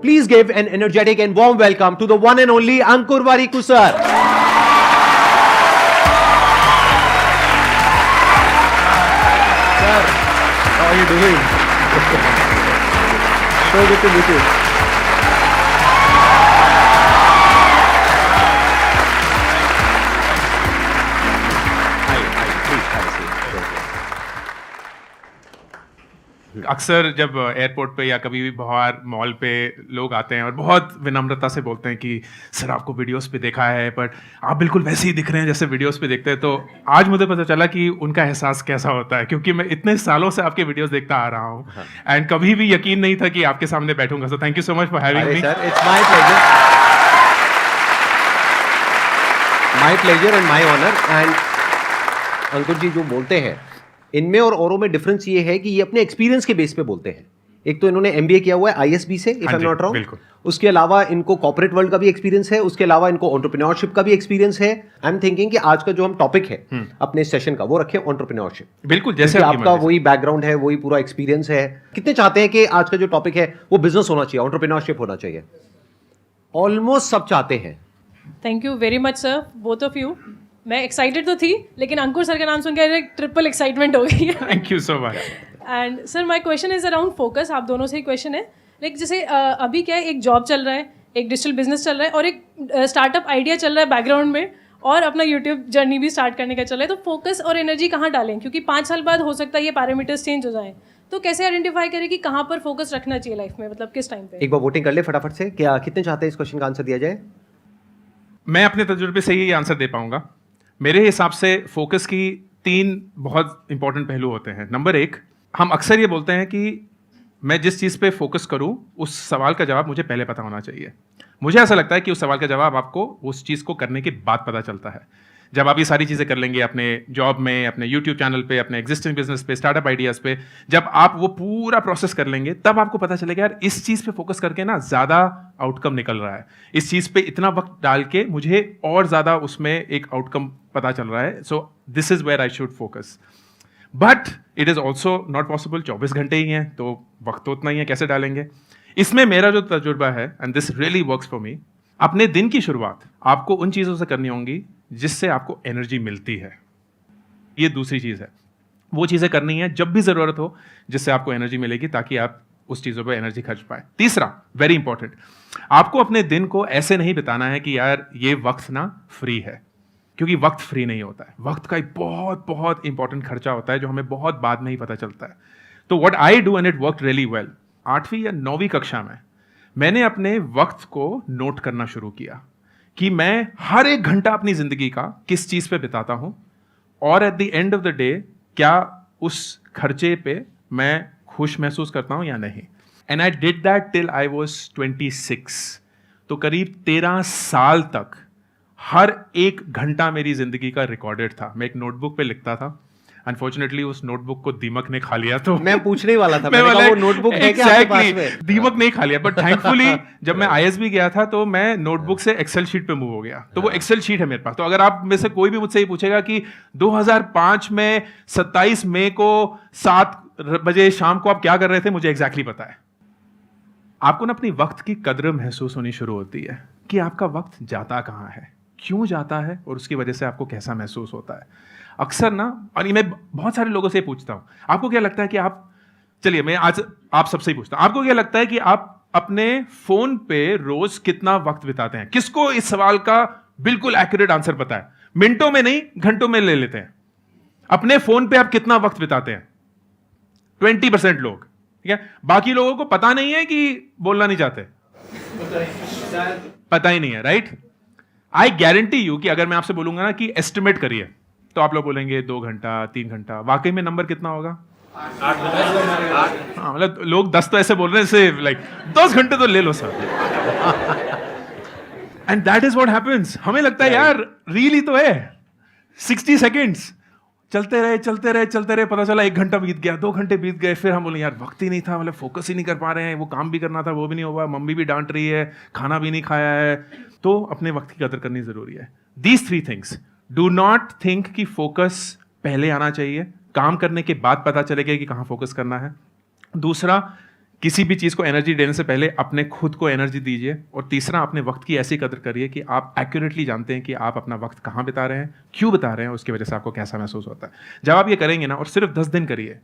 please give an energetic and warm welcome to the one and only Ankur Warikoo sir. Sir, how are you doing? So good to meet you. अक्सर जब airport पे या कभी भी बाहर mall पे लोग आते हैं और बहुत विनम्रता से बोलते हैं कि सर आपको वीडियोस पे देखा है बट आप बिल्कुल वैसे ही दिख रहे हैं जैसे वीडियोस पे दिखते हैं, तो आज मुझे पता चला कि उनका एहसास कैसा होता है, क्योंकि मैं इतने सालों से आपके वीडियोस देखता आ रहा हूँ एंड कभी भी यकीन नहीं था कि आपके सामने बैठूंगा. So thank you so much for having me. Sir, it's my pleasure and my honour. And Ankur ji जो बोलते हैं इनमें और औरों में डिफरेंस ये है कि ये अपने एक्सपीरियंस के बेस पे बोलते हैं. एक तो इन्होंने एमबीए किया हुआ है आईएसबी से, if I am not wrong. उसके अलावा इनको कॉर्पोरेट वर्ल्ड का भी एक्सपीरियंस है, उसके अलावा इनको एंटरप्रेन्योरशिप का भी एक्सपीरियंस है. आई एम थिंकिंग कि आज का जो हम टॉपिक है अपने सेशन का वो रखें एंटरप्रेन्योरशिप. बिल्कुल, जैसे आपका वही बैकग्राउंड है, वही पूरा एक्सपीरियंस है. कितने चाहते हैं कि आज का जो टॉपिक है वो बिजनेस होना चाहिए, एंटरप्रेन्योरशिप होना चाहिए? ऑलमोस्ट सब चाहते हैं. Thank you very much sir, both of you. मैं एक्साइटेड तो थी, लेकिन अंकुर सर का नाम सुनकर ट्रिपल एक्साइटमेंट हो गई है. Thank you so much. And sir my question is around focus. आप दोनों से ही क्वेश्चन है. लाइक जैसे अभी क्या है, एक जॉब चल रहा है, एक डिजिटल बिजनेस चल रहा है और एक स्टार्टअप आइडिया चल रहा है बैकग्राउंड में, और अपना यूट्यूब जर्नी भी स्टार्ट करने का चल रहा है. तो फोकस और एनर्जी कहाँ डालें, क्योंकि 5 साल बाद हो सकता है ये पैरामीटर्स चेंज हो जाए. तो कैसे आइडेंटिफाई करें कि कहाँ पर फोकस रखना चाहिए लाइफ में, मतलब किस टाइम पे? एक बार वोटिंग कर ले फटाफट से. क्या कितने चाहते हैं इस क्वेश्चन का आंसर दिया जाए? मैं अपने तजुर्बे से ही आंसर दे पाऊंगा. मेरे हिसाब से फोकस की 3 बहुत इंपॉर्टेंट पहलू होते हैं. नंबर 1, हम अक्सर ये बोलते हैं कि मैं जिस चीज़ पे फोकस करूं उस सवाल का जवाब मुझे पहले पता होना चाहिए. मुझे ऐसा लगता है कि उस सवाल का जवाब आपको उस चीज़ को करने के बाद पता चलता है. जब आप ये सारी चीज़ें कर लेंगे अपने जॉब में, अपने यूट्यूब चैनल पे, अपने एग्जिस्टिंग बिजनेस पे, स्टार्टअप आइडियाज़ पे, जब आप वो पूरा प्रोसेस कर लेंगे तब आपको पता चलेगा यार इस चीज़ पे फोकस करके ना ज़्यादा आउटकम निकल रहा है, इस चीज़ पे इतना वक्त डाल के मुझे और ज़्यादा उसमें एक आउटकम पता चल रहा है. So this is where I should focus. But it is also not possible. 24 घंटे ही हैं तो वक्त तो उतना ही है, कैसे डालेंगे? इसमें मेरा जो तजुर्बा है, and this really works for me, अपने दिन की शुरुआत आपको उन चीज़ों से करनी होंगी जिससे आपको एनर्जी मिलती है. ये दूसरी चीज़ है. वो चीज़ें करनी है जब भी ज़रूरत हो जिससे आपको एनर्जी मिलेगी, ताकि आप उस चीज़ों पे एनर्जी खर्च पाए. तीसरा, वेरी इंपॉर्टेंट, आपको अपने दिन को ऐसे नहीं बिताना है कि यार ये वक्त ना फ्री है, क्योंकि वक्त फ्री नहीं होता है. वक्त का एक बहुत बहुत इंपॉर्टेंट खर्चा होता है जो हमें बहुत बाद में ही पता चलता है. तो what I do and it work really well, 8वीं या 9वीं कक्षा में मैंने अपने वक्त को नोट करना शुरू किया कि मैं हर एक घंटा अपनी जिंदगी का किस चीज पे बिताता हूं, और at the end of the day क्या उस खर्चे पे मैं खुश महसूस करता हूं या नहीं. And I did that till I was 26. तो करीब 13 साल तक हर एक घंटा मेरी जिंदगी का रिकॉर्डेड था. मैं एक नोटबुक पे लिखता था. अनफॉर्चुनेटली उस नोटबुक को दीमक ने खा लिया. तो मैं पूछने ही वाला था, मैंने कहा वो नोटबुक है क्या आपके पास में? दीमक नहीं खा लिया, बट थैंकफुली जब मैं आईएसबी गया था तो मैं नोटबुक से एक्सेल शीट पे मूव हो गया. तो वो एक्सेल शीट है मेरे पास. तो अगर आप में से कोई भी मुझसे ये पूछेगा कि 2005 में 27 मई को 7 बजे शाम को आप क्या कर रहे थे, मुझे एग्जैक्टली पता है. आपको ना अपनी वक्त की कद्र महसूस होनी शुरू होती है कि आपका वक्त जाता कहाँ है, क्यों जाता है, और उसकी वजह से आपको कैसा महसूस होता है. अक्सर ना, और मैं बहुत सारे लोगों से पूछता हूं, आपको क्या लगता है कि आप, चलिए मैं आज आप सबसे ही पूछता हूं, आपको क्या लगता है कि आप अपने फोन पे रोज कितना वक्त बिताते हैं? किसको इस सवाल का बिल्कुल एक्यूरेट आंसर पता है? मिनटों में नहीं, घंटों में ले लेते हैं. अपने फोन पे आप कितना वक्त बिताते हैं? 20% लोग. ठीक है, बाकी लोगों को पता नहीं है कि बोलना नहीं चाहते, पता ही नहीं है. राइट? आई गारंटी यू कि अगर मैं आपसे बोलूंगा ना कि एस्टिमेट करिए, तो आप लोग बोलेंगे 2 घंटा 3 घंटा. वाकई में नंबर कितना होगा? 8. हाँ, मतलब लोग 10 तो ऐसे बोल रहे हैं से लाइक 10 घंटे तो ले लो sir. And that is what happens. हमें लगता है यार रील ही तो है, 60 सेकेंड्स चलते रहे, पता चला 1 घंटा बीत गया, 2 घंटे बीत गए. फिर हम बोले यार वक्त ही नहीं था, मतलब फोकस ही नहीं कर पा रहे हैं, वो काम भी करना था वो भी नहीं हुआ, मम्मी भी डांट रही है, खाना भी नहीं खाया है. तो अपने वक्त की कदर करनी जरूरी है. These 3 things. Do not think कि फोकस पहले आना चाहिए, काम करने के बाद पता चलेगा कि कहाँ फोकस करना है. दूसरा, किसी भी चीज़ को एनर्जी देने से पहले अपने खुद को एनर्जी दीजिए, और तीसरा अपने वक्त की ऐसी कदर करिए कि आप एक्यूरेटली जानते हैं कि आप अपना वक्त कहाँ बिता रहे हैं, क्यों बिता रहे हैं, उसकी वजह से आपको कैसा महसूस होता है। जब आप ये करेंगे ना, और सिर्फ 10 दिन करिए,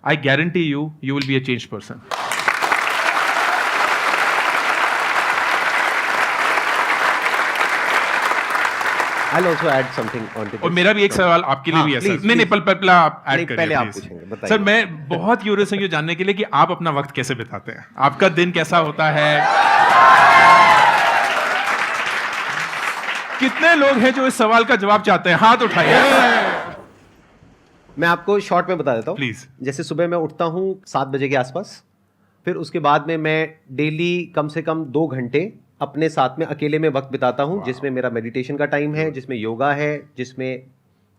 I guarantee you will be a change person. I'll also add something on to this. और मेरा भी एक सवाल आपके लिए भी है सर। नहीं पहले आप ऐड करिए पहले आप please। पूछेंगे, बताइए। सर मैं बहुत क्यूरियस हूँ ये जानने के लिए कि आप अपना वक्त कैसे बिताते हैं, आपका दिन कैसा होता है। कितने लोग हैं जो इस सवाल का जवाब चाहते हैं, हाथ उठाइए। मैं आपको शॉर्ट में बता देता हूँ Please। जैसे सुबह मैं उठता हूँ 7 बजे के आसपास, फिर उसके बाद में मैं डेली कम से कम 2 घंटे अपने साथ में अकेले में वक्त बिताता हूँ, जिसमें मेरा मेडिटेशन का टाइम है, जिसमें योगा है, जिसमें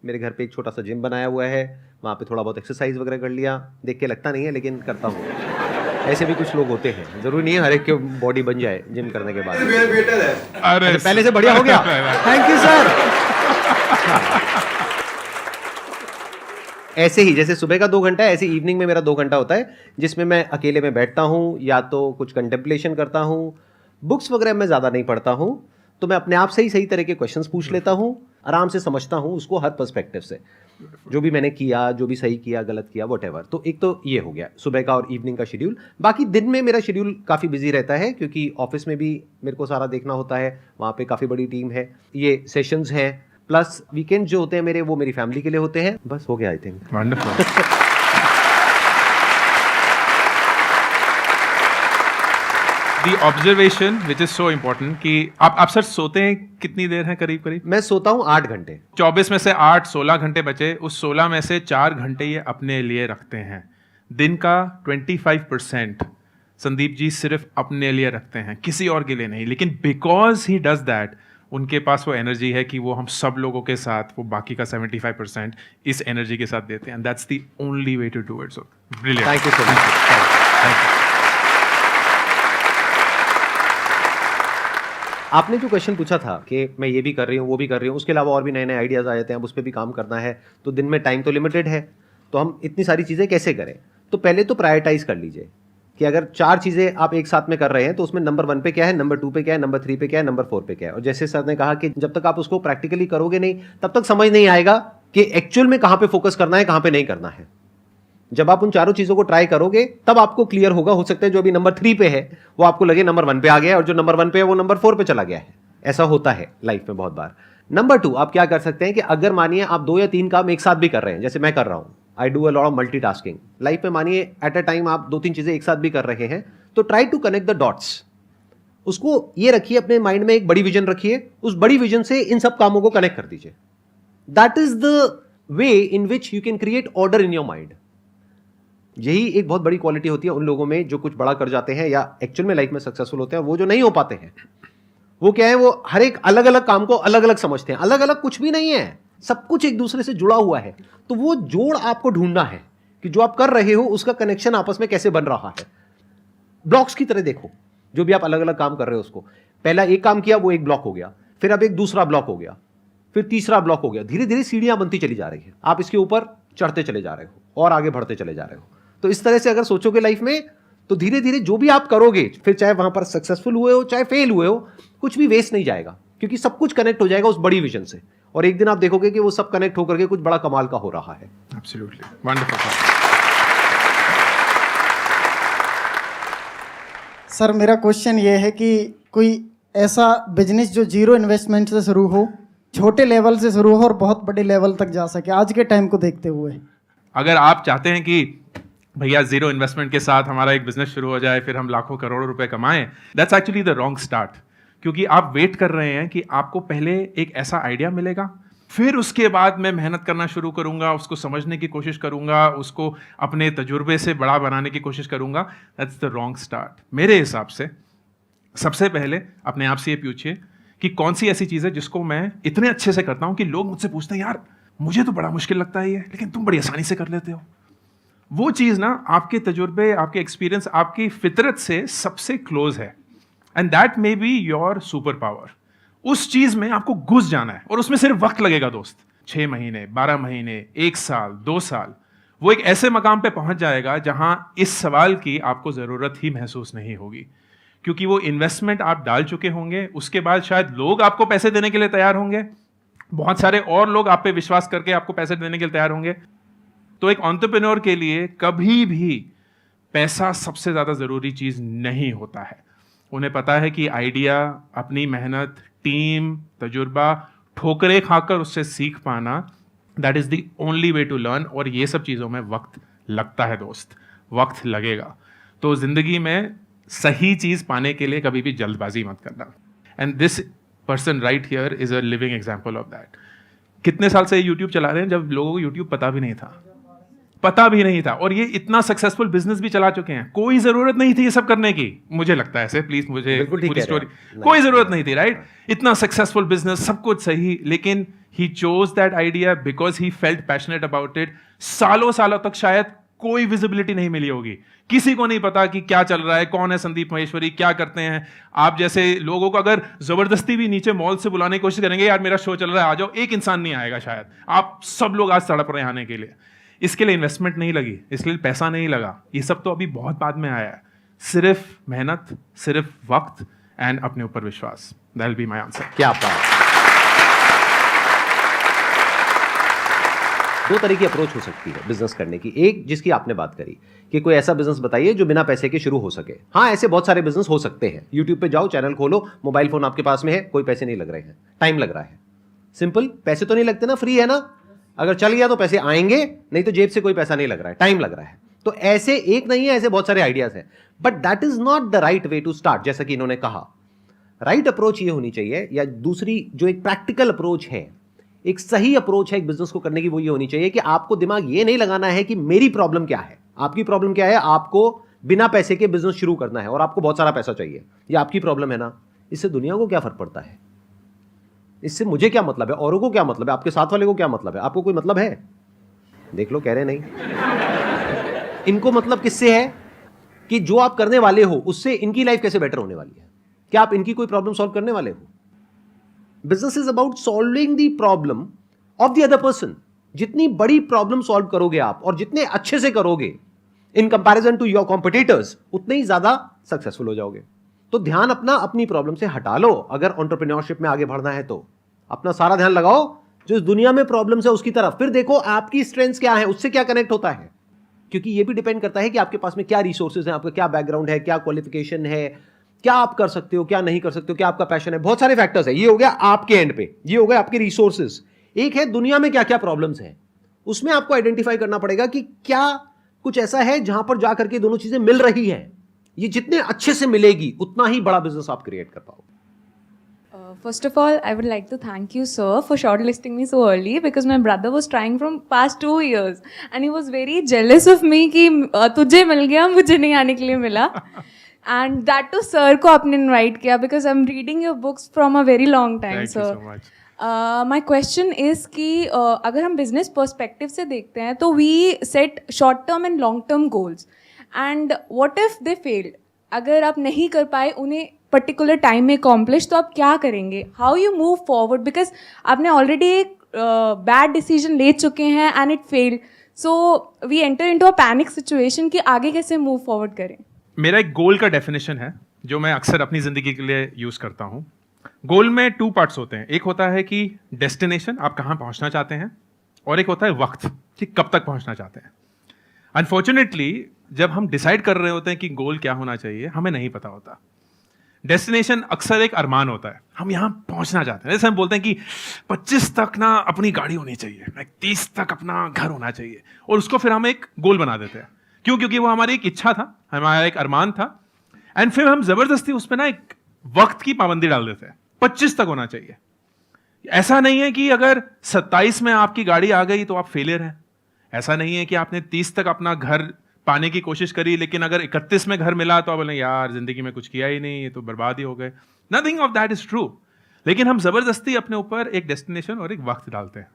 मेरे घर पे एक छोटा सा जिम बनाया हुआ है, वहाँ पे थोड़ा बहुत एक्सरसाइज वगैरह कर लिया। देख के लगता नहीं है लेकिन करता हूँ। ऐसे भी कुछ लोग होते हैं, जरूरी नहीं है हर एक की बॉडी बन जाए जिम करने के बाद। अरे पहले से बढ़िया हो गया। Thank you sir. ऐसे ही जैसे सुबह का 2 घंटा है, ऐसे इवनिंग में मेरा 2 घंटा होता है, जिसमें मैं अकेले में बैठता हूँ, या तो कुछ कंटेम्पलेशन करता हूँ, बुक्स वगैरह मैं ज़्यादा नहीं पढ़ता हूँ, तो मैं अपने आप से ही सही तरह के क्वेश्चंस पूछ लेता हूँ, आराम से समझता हूँ उसको हर पर्सपेक्टिव से, जो भी मैंने किया, जो भी सही किया, गलत किया, व्हाटएवर। तो एक तो ये हो गया सुबह का और इवनिंग का शेड्यूल। बाकी दिन में मेरा शेड्यूल काफ़ी बिजी रहता है, क्योंकि ऑफिस में भी मेरे को सारा देखना होता है, वहाँ पे काफ़ी बड़ी टीम है, ये सेशंस हैं, प्लस वीकेंड जो होते हैं मेरे, वो मेरी फैमिली के लिए होते हैं। बस हो गया I think. Wonderful. The observation which is so important कि आप सर सोते हैं कितनी देर है करीब करीब? मैं सोता हूँ 8 घंटे। 24 में से 8 16 घंटे बचे, उस 16 में से 4 घंटे ये अपने लिए रखते हैं। दिन का 25% संदीप जी सिर्फ अपने लिए रखते हैं, किसी और के लिए नहीं। लेकिन बिकॉज ही डज दैट, उनके पास वो एनर्जी है कि वो हम सब लोगों के साथ वो बाकी का 75% इस एनर्जी के साथ देते हैं। That's the only way to do it. So brilliant. Thank you so much. आपने जो क्वेश्चन पूछा था कि मैं ये भी कर रही हूँ, वो भी कर रही हूँ, उसके अलावा और भी नए नए आइडियाज़ आ जाते हैं, अब उस पर भी काम करना है, तो दिन में टाइम तो लिमिटेड है, तो हम इतनी सारी चीज़ें कैसे करें? तो पहले तो प्रायोरिटाइज कर लीजिए कि अगर 4 चीज़ें आप एक साथ में कर रहे हैं, तो उसमें नंबर 1 पे क्या है, नंबर 2 पे क्या है, नंबर 3 पे क्या है, नंबर 4 पे क्या है। और जैसे सर ने कहा कि जब तक आप उसको प्रैक्टिकली करोगे नहीं, तब तक समझ नहीं आएगा कि एक्चुअल में कहाँ पे फोकस करना है, कहाँ पे नहीं करना है। जब आप उन चारों चीज़ों को ट्राई करोगे तब आपको क्लियर होगा। हो सकता है जो अभी नंबर 3 पे है वो आपको लगे नंबर 1 पे आ गया है, और जो नंबर 1 पे है वो नंबर 4 पे चला गया है। ऐसा होता है लाइफ में बहुत बार। नंबर 2, आप क्या कर सकते हैं कि अगर मानिए आप 2 या 3 काम एक साथ भी कर रहे हैं, जैसे मैं कर रहा हूं, I do a lot of multitasking life में, मानिए एट अ टाइम आप 2-3 चीजें एक साथ भी कर रहे हैं, तो try to connect the dots. उसको ये रखिए अपने माइंड में, एक बड़ी विजन रखिए, उस बड़ी विजन से इन सब कामों को कनेक्ट कर दीजिए। That is the way in which you can create order in your mind. यही एक बहुत बड़ी क्वालिटी होती है उन लोगों में जो कुछ बड़ा कर जाते हैं या एक्चुअल में लाइफ में सक्सेसफुल होते हैं। वो जो नहीं हो पाते हैं, वो क्या है, वो हर एक अलग अलग काम को अलग अलग समझते हैं। अलग अलग कुछ भी नहीं है, सब कुछ एक दूसरे से जुड़ा हुआ है। तो वो जोड़ आपको ढूंढना है कि जो आप कर रहे हो उसका कनेक्शन आपस में कैसे बन रहा है। ब्लॉक्स की तरह देखो, जो भी आप अलग अलग काम कर रहे हो उसको, पहला एक काम किया वो एक ब्लॉक हो गया, फिर अब एक दूसरा ब्लॉक हो गया, फिर तीसरा ब्लॉक हो गया। धीरे धीरे सीढ़ियां बनती चली जा रही है, आप इसके ऊपर चढ़ते चले जा रहे हो और आगे बढ़ते चले जा रहे हो। तो इस तरह से अगर सोचोगे लाइफ में, तो धीरे धीरे जो भी आप करोगे, फिर चाहे वहां पर सक्सेसफुल हुए हो चाहे फेल हुए हो, कुछ भी वेस्ट नहीं जाएगा, क्योंकि सब कुछ कनेक्ट हो जाएगा उस बड़ी विजन से। और एक दिन आप देखोगे कि वो सब कनेक्ट होकर के कुछ बड़ा कमाल का हो रहा है। Absolutely wonderful. सर मेरा क्वेश्चन ये है कि कोई ऐसा बिजनेस जो जीरो इन्वेस्टमेंट से शुरू हो, छोटे लेवल से शुरू हो और बहुत बड़े लेवल तक जा सके आज के टाइम को देखते हुए। अगर आप चाहते हैं कि भैया जीरो इन्वेस्टमेंट के साथ हमारा एक बिजनेस शुरू हो जाए, फिर हम लाखों करोड़ों रुपए कमाएं, that's actually the wrong start. क्योंकि आप वेट कर रहे हैं कि आपको पहले एक ऐसा आइडिया मिलेगा, फिर उसके बाद मैं मेहनत करना शुरू करूंगा, उसको समझने की कोशिश करूंगा, उसको अपने तजुर्बे से बड़ा बनाने की कोशिश करूंगा। That's the wrong start. मेरे हिसाब से सबसे पहले अपने आप से ये पूछिए कि कौन सी ऐसी चीज़ है जिसको मैं इतने अच्छे से करता हूं कि लोग मुझसे पूछते हैं, यार मुझे तो बड़ा मुश्किल लगता है ये, लेकिन तुम बड़ी आसानी से कर लेते हो। वो चीज़ ना आपके तजुर्बे, आपके एक्सपीरियंस, आपकी फितरत से सबसे क्लोज है, and that may be your super power. उस चीज़ में आपको घुस जाना है, और उसमें सिर्फ वक्त लगेगा दोस्त, 6 महीने, 12 महीने, 1 साल, 2 साल। वो एक ऐसे मकाम पे पहुंच जाएगा जहां इस सवाल की आपको जरूरत ही महसूस नहीं होगी, क्योंकि वो इन्वेस्टमेंट आप डाल चुके होंगे। उसके बाद शायद लोग आपको पैसे देने के लिए तैयार होंगे, बहुत सारे और लोग आप पे विश्वास करके आपको पैसे देने के लिए तैयार होंगे। तो एक एंटरप्रेन्योर के लिए कभी भी पैसा सबसे ज्यादा जरूरी चीज नहीं होता है। उन्हें पता है कि आइडिया, अपनी मेहनत, टीम, तजुर्बा, ठोकरें खाकर उससे सीख पाना, that is the only way to learn. और ये सब चीजों में वक्त लगता है दोस्त, वक्त लगेगा। तो जिंदगी में सही चीज पाने के लिए कभी भी जल्दबाजी मत करना। And this person right here is a living example of that. कितने साल से यूट्यूब चला रहे हैं जब लोगों को यूट्यूब पता भी नहीं था, और ये इतना सक्सेसफुल बिजनेस भी चला चुके हैं। कोई जरूरत नहीं थी ये सब करने की, मुझे लगता है ऐसे, प्लीज मुझे पूरी स्टोरी, कोई जरूरत नहीं थी, राइट? इतना सक्सेसफुल बिजनेस, सब कुछ सही, लेकिन he chose that idea because he felt passionate about it. सालों सालों तक शायद कोई विजिबिलिटी नहीं मिली होगी, किसी को नहीं पता कि क्या चल रहा है, कौन है संदीप महेश्वरी, क्या करते हैं। आप जैसे लोगों को अगर जबरदस्ती भी नीचे मॉल से बुलाने की कोशिश करेंगे, यार मेरा शो चल रहा है आ जाओ, एक इंसान नहीं आएगा शायद। आप सब लोग आज तड़प रहे हैं आने के लिए। इसके लिए इन्वेस्टमेंट नहीं लगी, इसलिए पैसा नहीं लगा, ये सब तो अभी बहुत बाद में आया है। सिर्फ मेहनत, सिर्फ वक्त एंड अपने ऊपर विश्वास। That will be my answer. क्या बात। दो तरह की अप्रोच हो सकती है बिजनेस करने की। एक जिसकी आपने बात करी कि कोई ऐसा बिजनेस बताइए जो बिना पैसे के शुरू हो सके। हाँ, ऐसे बहुत सारे बिजनेस हो सकते हैं। यूट्यूब पे जाओ, चैनल खोलो, मोबाइल फोन आपके पास में है, कोई पैसे नहीं लग रहे हैं, टाइम लग रहा है। सिंपल, पैसे तो नहीं लगते ना, फ्री है ना। अगर चल गया तो पैसे आएंगे, नहीं तो जेब से कोई पैसा नहीं लग रहा है, टाइम लग रहा है। तो ऐसे एक नहीं है, ऐसे बहुत सारे आइडियाज हैं, but that is not the right way to start. जैसा कि इन्होंने कहा, राइट अप्रोच ये होनी चाहिए, या दूसरी जो एक प्रैक्टिकल अप्रोच है, एक सही अप्रोच है एक बिजनेस को करने की, वो ये होनी चाहिए कि आपको दिमाग ये नहीं लगाना है कि मेरी प्रॉब्लम क्या है। आपकी प्रॉब्लम क्या है? आपको बिना पैसे के बिजनेस शुरू करना है और आपको बहुत सारा पैसा चाहिए, ये आपकी प्रॉब्लम है ना। इससे दुनिया को क्या फर्क पड़ता है? इससे मुझे क्या मतलब है, औरों को क्या मतलब है, आपके साथ वाले को क्या मतलब है? आपको कोई मतलब है? देख लो, कह रहे नहीं। इनको मतलब किससे है कि जो आप करने वाले हो उससे इनकी लाइफ कैसे बेटर होने वाली है। क्या आप इनकी कोई प्रॉब्लम सॉल्व करने वाले हो? Business is about solving the problem of the other person. जितनी बड़ी प्रॉब्लम सॉल्व करोगे आप और जितने अच्छे से करोगे in comparison to your competitors, उतने ही ज्यादा सक्सेसफुल हो जाओगे। तो ध्यान अपना अपनी प्रॉब्लम से हटा लो। अगर एंटरप्रेन्योरशिप में आगे बढ़ना है तो अपना सारा ध्यान लगाओ जो इस दुनिया में प्रॉब्लम्स है उसकी तरफ। फिर देखो आपकी स्ट्रेंथ्स क्या है, उससे क्या कनेक्ट होता है, क्योंकि ये भी डिपेंड करता है कि आपके पास में क्या रिसोर्सेज हैं, आपका क्या बैकग्राउंड है, क्या क्वालिफिकेशन है, क्या आप कर सकते हो, क्या नहीं कर सकते हो, क्या आपका पैशन है। बहुत सारे फैक्टर्स है। ये हो गया आपके एंड पे, ये हो गया आपके रिसोर्सेज। एक है दुनिया में क्या क्या प्रॉब्लम्स है, उसमें आपको आइडेंटिफाई करना पड़ेगा कि क्या कुछ ऐसा है जहां पर जाकर के दोनों चीजें मिल रही हैं। ये जितने अच्छे से मिलेगी उतना ही बड़ा बिजनेस आप क्रिएट कर पाओगे। First of all, I would like to thank you, sir, for shortlisting me so early because my brother was trying from past 2 years and he was very jealous of me कि तुझे मिल गया, मुझे नहीं आने के लिए मिला। And that to sir को आपने invite किया because I'm reading your books from a very long time, Thank sir. you so much. My question is कि अगर हम business perspective से देखते हैं तो we set short term and long term goals and what if they failed? अगर आप नहीं कर पाए उन्हें पर्टिकुलर टाइम में अकॉम्प्लिश, तो आप क्या करेंगे? How you move forward? Because आपने ऑलरेडी एक बैड डिसीजन ले चुके हैं and it failed, so we enter into a panic situation कि आगे कैसे मूव फॉरवर्ड करें। मेरा एक गोल का डेफिनेशन है जो मैं अक्सर अपनी जिंदगी के लिए यूज करता हूँ। गोल में 2 पार्ट्स होते हैं। एक होता है कि डेस्टिनेशन, आप कहाँ पहुँचना चाहते हैं, और एक होता है वक्त कि कब तक पहुँचना चाहते हैं। अनफॉर्चुनेटली जब हम डिसाइड कर रहे होते हैं कि गोल क्या होना चाहिए, हमें नहीं पता होता। डेस्टिनेशन अक्सर एक अरमान होता है, हम यहाँ पहुंचना चाहते हैं। जैसे हम बोलते हैं कि 25 तक ना अपनी गाड़ी होनी चाहिए, 30 तक अपना घर होना चाहिए, और उसको फिर हम एक गोल बना देते हैं। क्यों? क्योंकि वो हमारी एक इच्छा था, हमारा एक अरमान था, एंड फिर हम जबरदस्ती उसमें ना एक वक्त की पाबंदी डाल देते हैं, 25 तक होना चाहिए। ऐसा नहीं है कि अगर 27 में आपकी गाड़ी आ गई तो आप फेलियर हैं। ऐसा नहीं है कि आपने 30 तक अपना घर पाने की कोशिश करी, लेकिन अगर 31 में घर मिला तो आप बोले यार जिंदगी में कुछ किया ही नहीं, ये तो बर्बाद ही हो गए। Nothing of that is true. लेकिन हम जबरदस्ती अपने ऊपर एक डेस्टिनेशन और एक वक्त डालते हैं।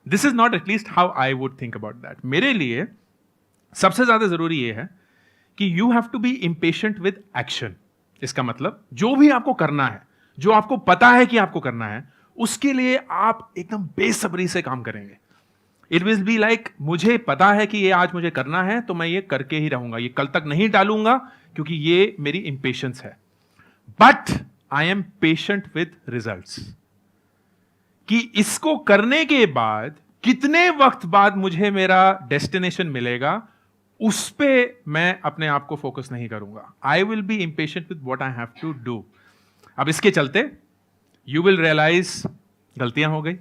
This is not at least how I would think about that. मेरे लिए सबसे ज्यादा जरूरी ये है कि you have to be impatient with action. इसका मतलब जो भी आपको करना है, जो आपको पता है कि आपको करना है, उसके लिए आप एकदम बेसब्री से काम करेंगे। इट विल बी लाइक मुझे पता है कि ये आज मुझे करना है तो मैं ये करके ही रहूंगा, ये कल तक नहीं टालूंगा क्योंकि ये मेरी इंपेशेंस है. But I am patient with results, कि इसको करने के बाद कितने वक्त बाद मुझे मेरा डेस्टिनेशन मिलेगा, उस पे मैं अपने आप को फोकस नहीं करूंगा. I will be impatient with what I have to do. अब इसके चलते यू विल रियलाइज गलतियां हो गई,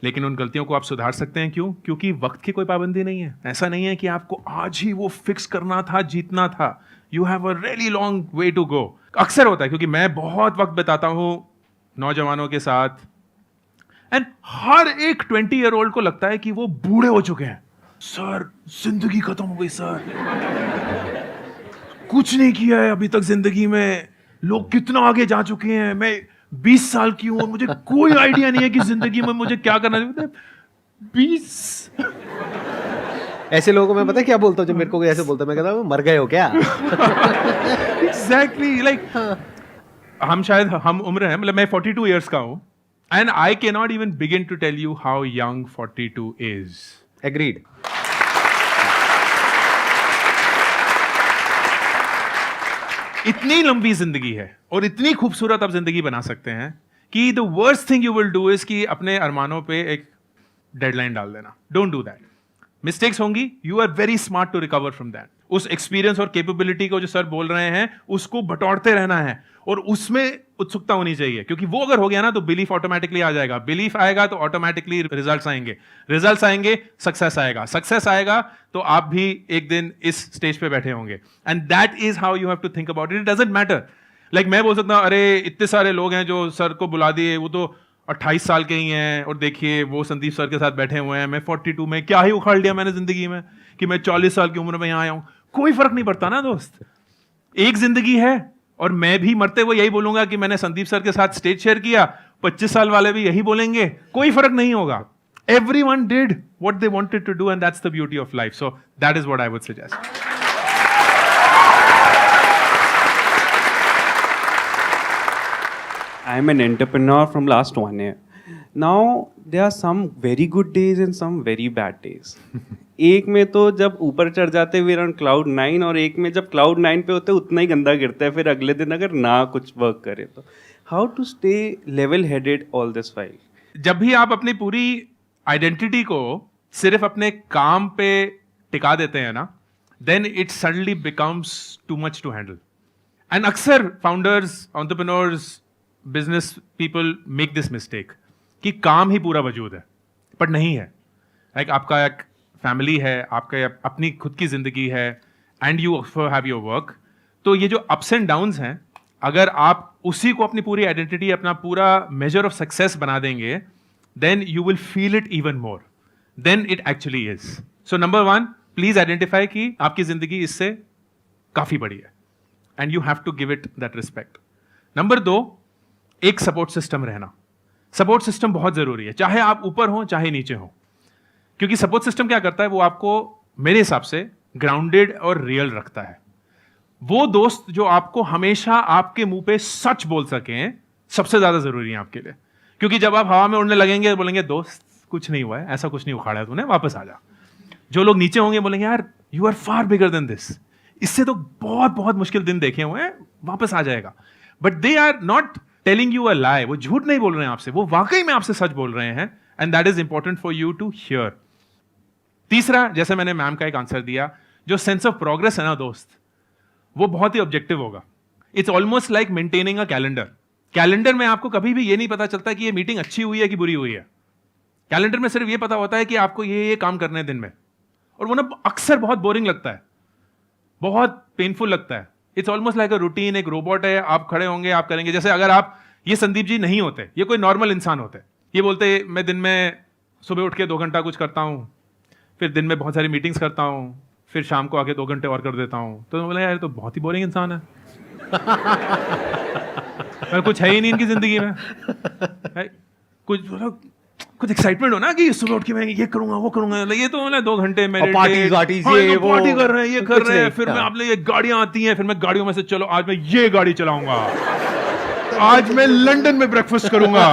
लेकिन उन गलतियों को आप सुधार सकते हैं. क्यों? क्योंकि वक्त की कोई पाबंदी नहीं है. ऐसा नहीं है कि आपको आज ही वो फिक्स करना था, जीतना था. You have a really long way to go. अक्सर होता है, क्योंकि मैं बहुत वक्त बिताता हूं नौजवानों के साथ, एंड हर एक 20-year-old को लगता है कि वो बूढ़े हो चुके हैं. सर जिंदगी खत्म हो गई सर, कुछ नहीं किया है अभी तक जिंदगी में, लोग कितना आगे जा चुके हैं, मैं 20 साल की हूं और मुझे कोई आइडिया नहीं है कि जिंदगी में मुझे क्या करना है. 20 ऐसे लोगों को मैं पता है क्या बोलता हूँ, जब मेरे को कोई ऐसे बोलता है मैं कहता हूँ मर गए हो क्या. एग्जैक्टली लाइक हम शायद हम उम्र है, मतलब मैं 42 इयर्स का हूं, and I can not even begin to tell you how young 42 is. Agreed. इतनी लंबी जिंदगी है और इतनी खूबसूरत आप जिंदगी बना सकते हैं कि the worst thing you will do is कि अपने अरमानों पे एक डेडलाइन डाल देना. Don't do that. मिस्टेक्स होंगी, you are very smart to recover from that. उस एक्सपीरियंस और कैपेबिलिटी को जो सर बोल रहे हैं उसको बटोरते रहना है और उसमें उत्सुकता होनी चाहिए, क्योंकि वो अगर हो गया ना तो बिलीफ ऑटोमेटिकली आ जाएगा. बिलीफ आएगा तो ऑटोमेटिकली रिजल्ट्स आएंगे, रिजल्ट्स आएंगे सक्सेस आएगा, सक्सेस आएगा तो आप भी एक दिन इस स्टेज पे बैठे होंगे. And that is how you have to think about it. It doesn't matter like मैं बोल सकता हूं अरे इतने सारे लोग हैं जो सर को बुला दिए, वो तो 28 साल के ही हैं और देखिए वो संदीप सर के साथ बैठे हुए हैं, मैं 42 में क्या ही उखाड़ लिया मैंने जिंदगी में कि मैं 40 साल की उम्र में यहां आया हूं. कोई फर्क नहीं पड़ता ना दोस्त, एक जिंदगी है. और मैं भी मरते हुए यही बोलूंगा कि मैंने संदीप सर के साथ स्टेज शेयर किया, 25 साल वाले भी यही बोलेंगे, कोई फर्क नहीं होगा. Everyone did what they wanted to do, and that's the beauty of life. So that is what I would suggest. I am an entrepreneur from last 1 year. Now there are some very good days and some very bad days. एक में तो जब ऊपर चढ़ जाते हैं on cloud 9, और एक में जब cloud 9 पे होते हैं उतना ही गंदा गिरता है फिर अगले दिन अगर ना कुछ वर्क करे तो. How to stay level headed all this while? जब भी आप अपनी पूरी आइडेंटिटी को सिर्फ अपने काम पे टिका देते हैं ना, then it suddenly becomes too much to handle. And अक्सर founders, entrepreneurs, business people make this mistake कि काम ही पूरा वजूद है, बट नहीं है. लाइक आपका एक फैमिली है, आपका अपनी खुद की जिंदगी है, and you have your work. तो ये जो अप्स एंड डाउन्स हैं, अगर आप उसी को अपनी पूरी आइडेंटिटी, अपना पूरा मेजर ऑफ सक्सेस बना देंगे, then you will feel it even more than it actually is. So number 1, please identify कि आपकी जिंदगी इससे काफी बड़ी है and you have to give it that respect. Number 2, एक सपोर्ट सिस्टम रहना. सपोर्ट सिस्टम बहुत जरूरी है, चाहे आप ऊपर हो चाहे नीचे हो, क्योंकि सपोर्ट सिस्टम क्या करता है, वो आपको मेरे हिसाब से ग्राउंडेड और रियल रखता है. वो दोस्त जो आपको हमेशा आपके मुंह पे सच बोल सकें सबसे ज्यादा जरूरी है आपके लिए, क्योंकि जब आप हवा में उड़ने लगेंगे बोलेंगे दोस्त कुछ नहीं हुआ है, ऐसा कुछ नहीं उखाड़ा है तूने, वापस आ जा. जो लोग नीचे होंगे बोलेंगे यार you are far bigger than this, इससे तो बहुत बहुत मुश्किल दिन देखे हुए हैं, वापस आ जाएगा. But they are not telling you a lie, वो झूठ नहीं बोल रहे हैं आपसे, वो वाकई में आपसे सच बोल रहे हैं, and that is important for you to hear. तीसरा, जैसे मैंने मैम का एक आंसर दिया, जो सेंस ऑफ प्रोग्रेस है ना दोस्त, वो बहुत ही ऑब्जेक्टिव होगा. It's almost like maintaining a calendar. Calendar में आपको कभी भी ये नहीं पता चलता कि ये मीटिंग अच्छी हुई है कि बुरी हुई है. कैलेंडर में सिर्फ ये पता होता है कि आपको ये काम करने हैं दिन में, और वो ना अक्सर बहुत बोरिंग लगता है, बहुत पेनफुल लगता है. It's almost like a routine. एक रोबोट है, आप खड़े होंगे, आप करेंगे. जैसे अगर आप, ये संदीप जी नहीं होते, ये कोई नॉर्मल इंसान होते, ये बोलते मैं दिन में सुबह उठ के 2 घंटा कुछ करता हूँ, फिर दिन में बहुत सारी मीटिंग्स करता हूँ, फिर शाम को आके 2 घंटे और कर देता हूँ, तो बोला यार तो बहुत ही बोरिंग इंसान है. कुछ है ही नहीं इनकी जिंदगी में. कुछ एक्साइटमेंट हो ना कि सुबह उठ के मैं ये करूंगा वो करूंगा, ये तो मतलब 2 घंटे मेरे पार्टी कर रहे हैं, ये कर रहे हैं, फिर मैं आपने ये गाड़ियां आती हैं, फिर मैं गाड़ियों में से चलो आज मैं ये गाड़ी चलाऊंगा, आज मैं लंदन में ब्रेकफास्ट करूंगा.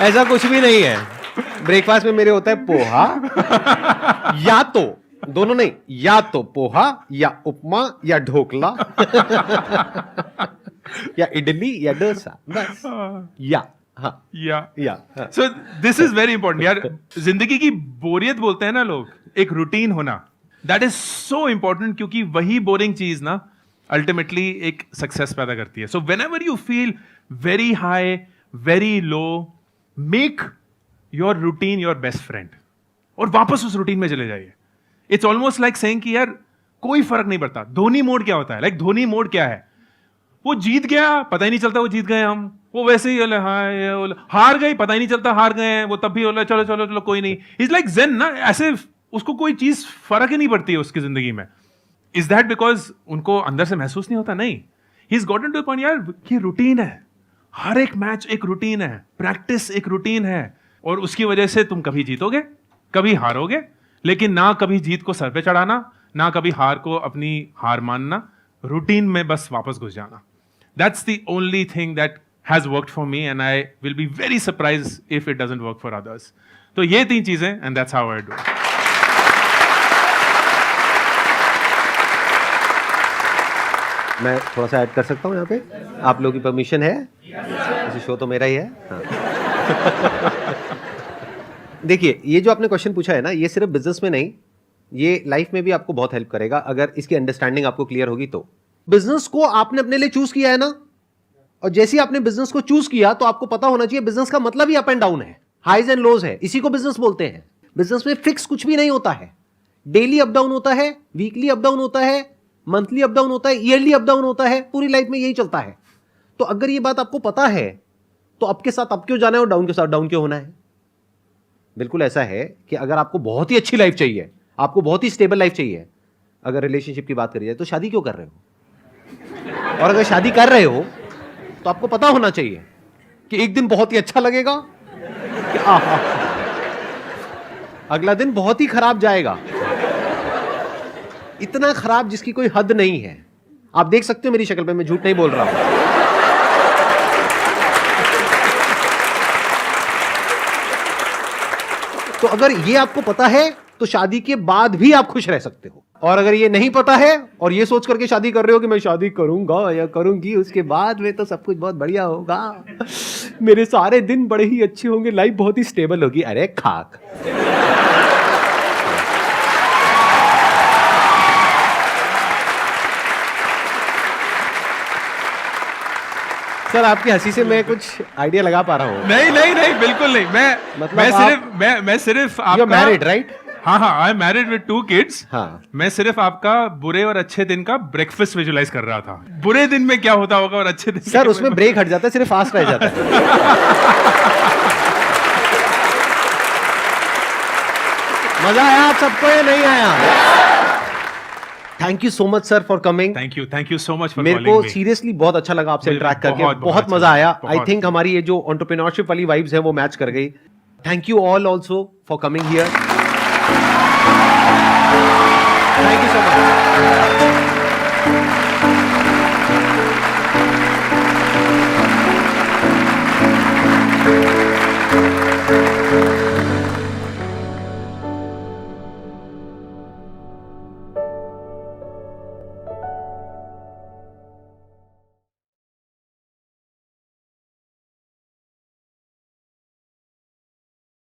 ऐसा कुछ भी नहीं है। ब्रेकफास्ट में मेरे होता है पोहा, या तो दोनों नहीं, या तो पोहा या उपमा या ढोकला या इडली या डोसा, बस। या हाँ या हाँ। So this is very important यार। जिंदगी की बोरियत बोलते हैं ना लोग, एक रूटीन होना, दैट इज सो इंपॉर्टेंट, क्योंकि वही बोरिंग चीज ना अल्टीमेटली एक सक्सेस पैदा करती है। So when ever you feel very high, very low, make your routine your best friend और वापस उस रूटीन में चले जाइए। इट्स ऑलमोस्ट लाइक सेइंग कि यार कोई फर्क नहीं पड़ता। धोनी मोड क्या होता है? लाइक धोनी मोड क्या है? वो जीत गया, पता ही नहीं चलता वो जीत गए हम, वो वैसे ही बोले हाँ, हार गए, पता ही नहीं चलता हार गए हैं, वो तब भी बोले चलो चलो चलो कोई नहीं। इज लाइक ज़ेन ना, ऐसे उसको कोई चीज फर्क ही नहीं पड़ती है उसकी जिंदगी में। इज दैट बिकॉज उनको अंदर से महसूस नहीं होता? नहीं, he is gotten two point यार ये रूटीन है, हर एक मैच एक रूटीन है, प्रैक्टिस एक रूटीन है, और उसकी वजह से तुम कभी जीतोगे कभी हारोगे, लेकिन ना कभी जीत को सर पे चढ़ाना, ना कभी हार को अपनी हार मानना, रूटीन में बस वापस घुस जाना। That's the only thing that has worked for me and I will be very surprise if it doesn't work for others. तो ये 3 चीजें, and that's how I do. मैं थोड़ा सा ऐड कर सकता हूँ यहाँ पे? आप लोगों की परमिशन है? वैसे शो तो मेरा ही है। हाँ। देखिए, ये जो आपने क्वेश्चन पूछा है ना, ये सिर्फ बिजनेस में नहीं, ये लाइफ में भी आपको बहुत हेल्प करेगा अगर इसकी अंडरस्टैंडिंग आपको क्लियर होगी तो। बिजनेस को आपने अपने लिए चूज किया है ना, और जैसे ही आपने बिजनेस को चूज किया तो आपको पता होना चाहिए बिजनेस का मतलब ही अप एंड डाउन है, हाईज एंड लोज है, इसी को बिजनेस बोलते हैं। बिजनेस में फिक्स कुछ भी नहीं होता है, डेली अप डाउन होता है, वीकली अप डाउन होता है, मंथली अप डाउन होता है, ईयरली अप डाउन होता है, पूरी लाइफ में यही चलता है। तो अगर ये बात आपको पता है तो अप के साथ अप क्यों जाना है और डाउन के साथ डाउन क्यों होना है? बिल्कुल ऐसा है कि अगर आपको बहुत ही अच्छी लाइफ चाहिए, आपको बहुत ही स्टेबल लाइफ चाहिए, अगर रिलेशनशिप की बात करी जाए तो शादी क्यों कर रहे हो? और अगर शादी कर रहे हो तो आपको पता होना चाहिए कि एक दिन बहुत ही अच्छा लगेगा कि अगला दिन बहुत ही खराब जाएगा, इतना खराब जिसकी कोई हद नहीं है। आप देख सकते हो मेरी शक्ल पे, मैं झूठ नहीं बोल रहा हूं। तो अगर ये आपको पता है तो शादी के बाद भी आप खुश रह सकते हो, और अगर ये नहीं पता है और ये सोच करके शादी कर रहे हो कि मैं शादी करूंगा या करूंगी उसके बाद में तो सब कुछ बहुत बढ़िया होगा, मेरे सारे दिन बड़े ही अच्छे होंगे, लाइफ बहुत ही स्टेबल होगी, अरे खाक। सर, आपकी हंसी से मैं कुछ आइडिया लगा पा रहा हूँ। नहीं नहीं नहीं, बिल्कुल नहीं। मैं सिर्फ आपका मैरिड, राइट? हाँ हाँ, I am married with 2 kids. हाँ। मैं सिर्फ आपका बुरे और अच्छे दिन का ब्रेकफास्ट विजुलाइज कर रहा था। बुरे दिन में क्या होता होगा और अच्छे दिन सर उसमें ब्रेक हट जाता है, सिर्फ फास्ट रह जाता है। मजा आया आप सबको या नहीं आया? Thank you so much sir for coming. Thank you so much for मेरे को सीरियसली बहुत अच्छा लगा आपसे इंटरेक्ट करके, बहुत मजा आया। आई थिंक हमारी ये जो एंटरप्रेन्योरशिप वाली वाइब्स है वो मैच कर गई। Thank you all also for coming here. Thank you so much.